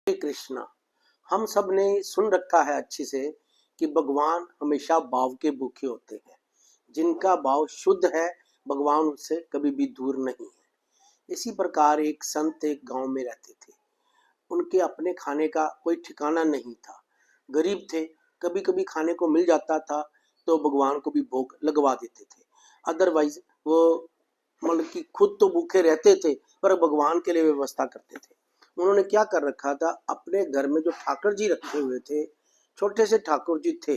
हरे कृष्णा। हम सब ने सुन रखा है अच्छे से कि भगवान हमेशा भाव के भूखे होते हैं। जिनका भाव शुद्ध है भगवान उससे कभी भी दूर नहीं है। इसी प्रकार एक संत एक गांव में रहते थे। उनके अपने खाने का कोई ठिकाना नहीं था। गरीब थे, कभी कभी खाने को मिल जाता था तो भगवान को भी भोग लगवा देते थे। अदरवाइज वो मतलब कि खुद तो भूखे रहते थे पर भगवान के लिए व्यवस्था करते थे। उन्होंने क्या कर रखा था, अपने घर में जो ठाकुर जी रखे हुए थे, छोटे से ठाकुर जी थे,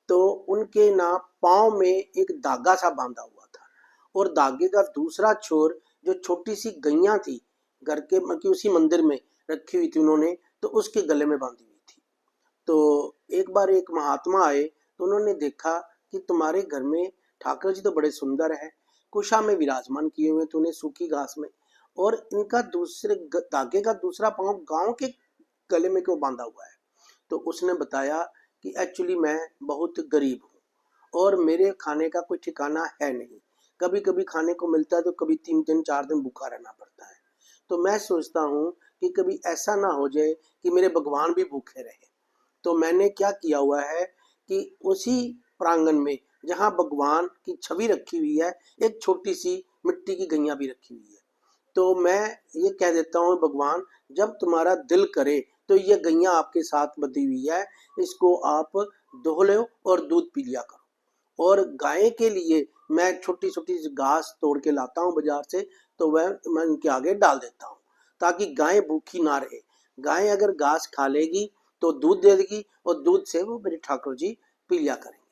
तो उनके ना पाँव में एक धागा सा बांधा हुआ था और धागे का दूसरा छोर जो छोटी सी गैया थी घर के मतलब उसी मंदिर में रखी हुई थी उन्होंने, तो उसके गले में बांधी हुई थी। तो एक बार एक महात्मा आए तो उन्होंने देखा कि तुम्हारे घर में ठाकुर जी तो बड़े सुंदर है, कुशा में विराजमान किए हुए थे उन्हें सूखी घास में, और इनका दूसरे धागे का दूसरा पांव गांव के गले में क्यों बांधा हुआ है। तो उसने बताया कि एक्चुअली मैं बहुत गरीब हूँ और मेरे खाने का कोई ठिकाना है नहीं। कभी कभी खाने को मिलता है तो कभी 3 दिन 4 दिन भूखा रहना पड़ता है। तो मैं सोचता हूँ कि कभी ऐसा ना हो जाए कि मेरे भगवान भी भूखे रहे। तो मैंने क्या किया हुआ है कि उसी प्रांगण में जहाँ भगवान की छवि रखी हुई है, एक छोटी सी मिट्टी की गैया भी रखी हुई है। तो मैं ये कह देता हूँ, भगवान जब तुम्हारा दिल करे तो ये गैया आपके साथ बंधी हुई है, इसको आप धो लो और दूध पी लिया करो। और गाय के लिए मैं छोटी छोटी घास तोड़ के लाता हूँ बाजार से, तो वह मैं उनके आगे डाल देता हूँ ताकि गाय भूखी ना रहे। गाय अगर घास खा लेगी तो दूध दे देगी और दूध से वो मेरे ठाकुर जी पी लिया करेंगे।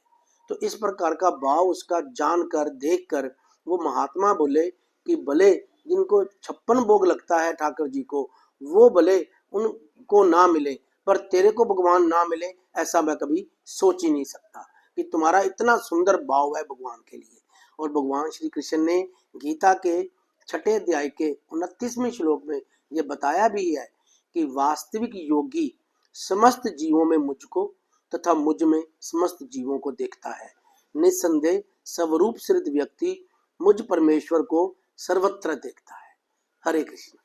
तो इस प्रकार का भाव उसका जानकर देखकर वो महात्मा बोले कि भले जिनको 56 भोग लगता है ठाकुर जी को, वो भले उनको ना मिले पर तेरे को भगवान ना मिले, ऐसा मैं कभी सोच ही नहीं सकता कि तुम्हारा इतना सुंदर भाव है भगवान के लिए। और भगवान श्री कृष्ण ने गीता के 6 अध्याय के 29वें श्लोक में ये बताया भी है कि वास्तविक योगी समस्त जीवों में मुझको तथा मुझ में समस्त जीवों को देखता है। निस्संदेह स्वरूप सिद्ध व्यक्ति मुझ परमेश्वर को सर्वत्र देखता है। हरे कृष्ण।